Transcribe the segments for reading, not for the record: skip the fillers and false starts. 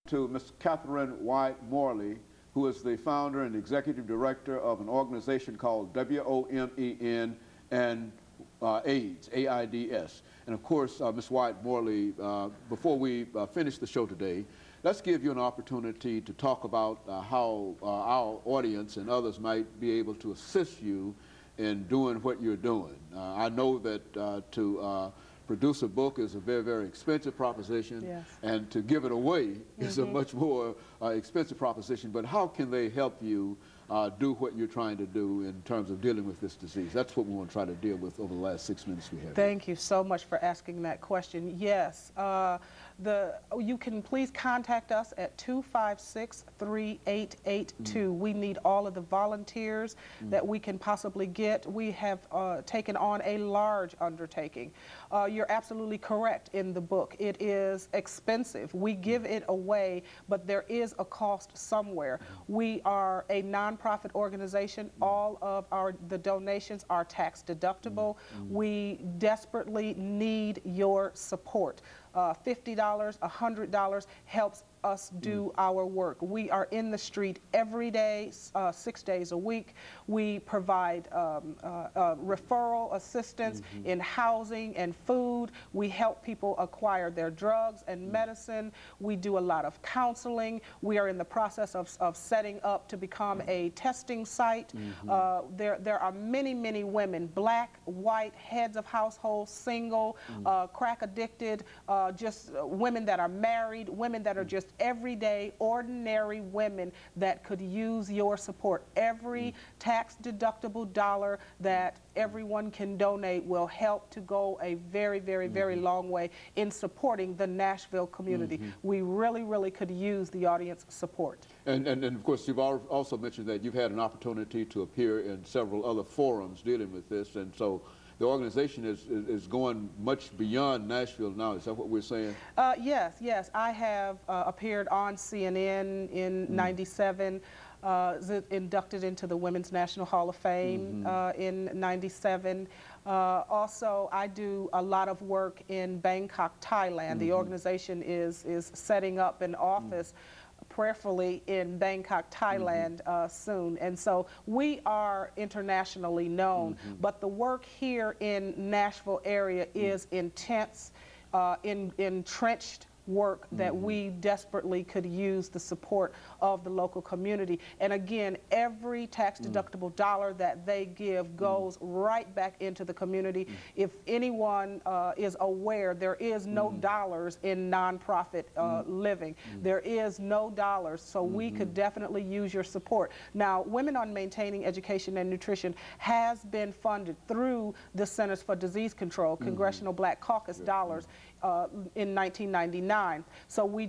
to Ms. CWyatt Morley, who is the founder and executive director of an organization called WOMEN and AIDS, AIDS. And of course, Ms. Wyatt Morley, before we finish the show today, let's give you an opportunity to talk about how our audience and others might be able to assist you in doing what you're doing. I know that to produce a book is a very, very expensive proposition, yes, and to give it away is a much more expensive proposition. But how can they help you do what you're trying to do in terms of dealing with this disease? That's what we want to try to deal with over the last 6 minutes we have. Thank you so much for asking that question. Yes, you can please contact us at 256-3882. We need all of the volunteers that we can possibly get. We have taken on a large undertaking. You're absolutely correct in the book. It is expensive. We give it away, but there is a cost somewhere. We are a nonprofit organization. All of the donations are tax deductible. We desperately need your support. $50, $100 helps us do our work. We are in the street every day, 6 days a week. We provide referral assistance in housing and food. We help people acquire their drugs and medicine. We do a lot of counseling. We are in the process of setting up to become a testing site. There are many, many women, black, white, heads of households, single, crack addicted, just women that are married, women that are just everyday, ordinary women that could use your support. Every tax-deductible dollar that everyone can donate will help to go a very, very, very long way in supporting the Nashville community. We really, really could use the audience support. And of course, you've also mentioned that you've had an opportunity to appear in several other forums dealing with this, and so the organization is going much beyond Nashville now. Is that what we're saying? Yes, yes. I have appeared on CNN in '97, inducted into the Women's National Hall of Fame in '97. Also, I do a lot of work in Bangkok, Thailand. The organization is setting up an office prayerfully in Bangkok, Thailand soon. And so we are internationally known, but the work here in Nashville area is intense, entrenched work that we desperately could use the support of the local community. And again, every tax-deductible dollar that they give goes right back into the community. If anyone is aware, there is no dollars in nonprofit living. There is no dollars, so we could definitely use your support. Now, Women on Maintaining Education and Nutrition has been funded through the Centers for Disease Control, Congressional Black Caucus dollars in 1999. So we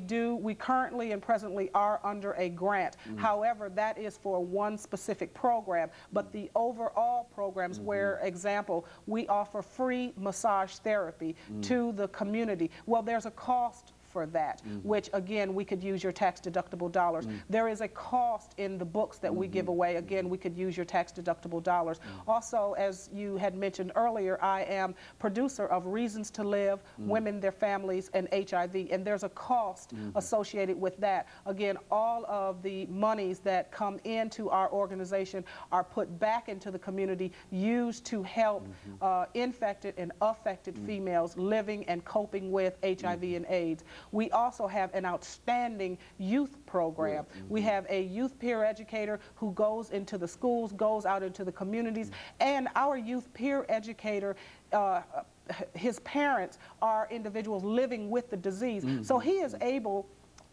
currently and presently are under a grant. However, that is for one specific program, but the overall programs where, example, we offer free massage therapy to the community. Well, there's a cost for that, which again, we could use your tax-deductible dollars. There is a cost in the books that we give away. Again, we could use your tax-deductible dollars. Also, as you had mentioned earlier, I am producer of Reasons to Live, Women, Their Families, and HIV, and there's a cost associated with that. Again, all of the monies that come into our organization are put back into the community, used to help infected and affected females living and coping with HIV and AIDS. We also have an outstanding youth program. We have a youth peer educator who goes into the schools, goes out into the communities, and our youth peer educator, his parents are individuals living with the disease. So he is able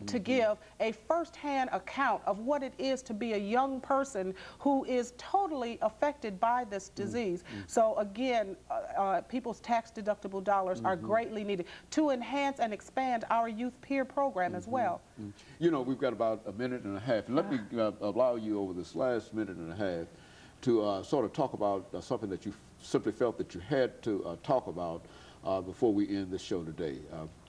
to give a first-hand account of what it is to be a young person who is totally affected by this disease. So again, people's tax-deductible dollars are greatly needed to enhance and expand our youth peer program as well. You know, we've got about a minute and a half. And let me allow you over this last minute and a half to sort of talk about something that you simply felt that you had to talk about before we end this show today.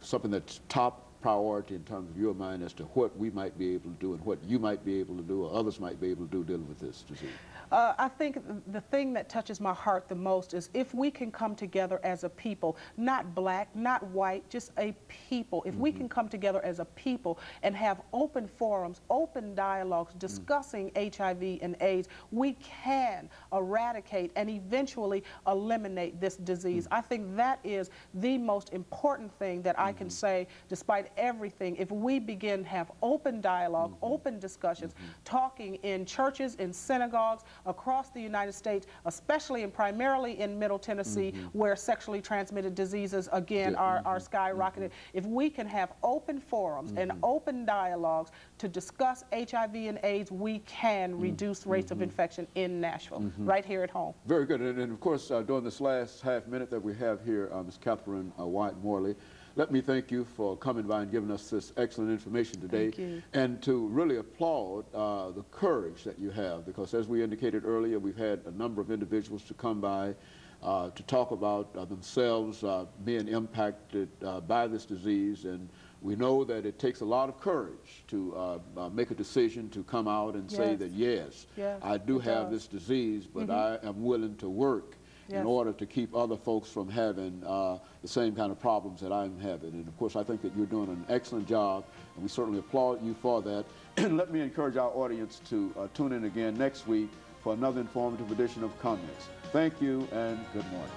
Something that's top priority in terms of your mind as to what we might be able to do and what you might be able to do or others might be able to do dealing with this disease? I think the thing that touches my heart the most is if we can come together as a people, not black, not white, just a people. If we can come together as a people and have open forums, open dialogues discussing HIV and AIDS, we can eradicate and eventually eliminate this disease. I think that is the most important thing that I can say, despite everything. If we begin to have open dialogue, open discussions, talking in churches, in synagogues, across the United States, especially and primarily in Middle Tennessee, where sexually transmitted diseases, again, are skyrocketing. If we can have open forums and open dialogues to discuss HIV and AIDS, we can reduce rates of infection in Nashville, right here at home. Very good. And of course, during this last half minute that we have here, Ms. Catherine Wyatt Morley, let me thank you for coming by and giving us this excellent information today. Thank you. And to really applaud the courage that you have, because as we indicated earlier, we've had a number of individuals to come by to talk about themselves being impacted by this disease. And we know that it takes a lot of courage to make a decision to come out and say that, yes, I do have this disease, but I am willing to work in order to keep other folks from having the same kind of problems that I'm having. And of course, I think that you're doing an excellent job, and we certainly applaud you for that. And let me encourage our audience to tune in again next week for another informative edition of Comments. Thank you, and good morning.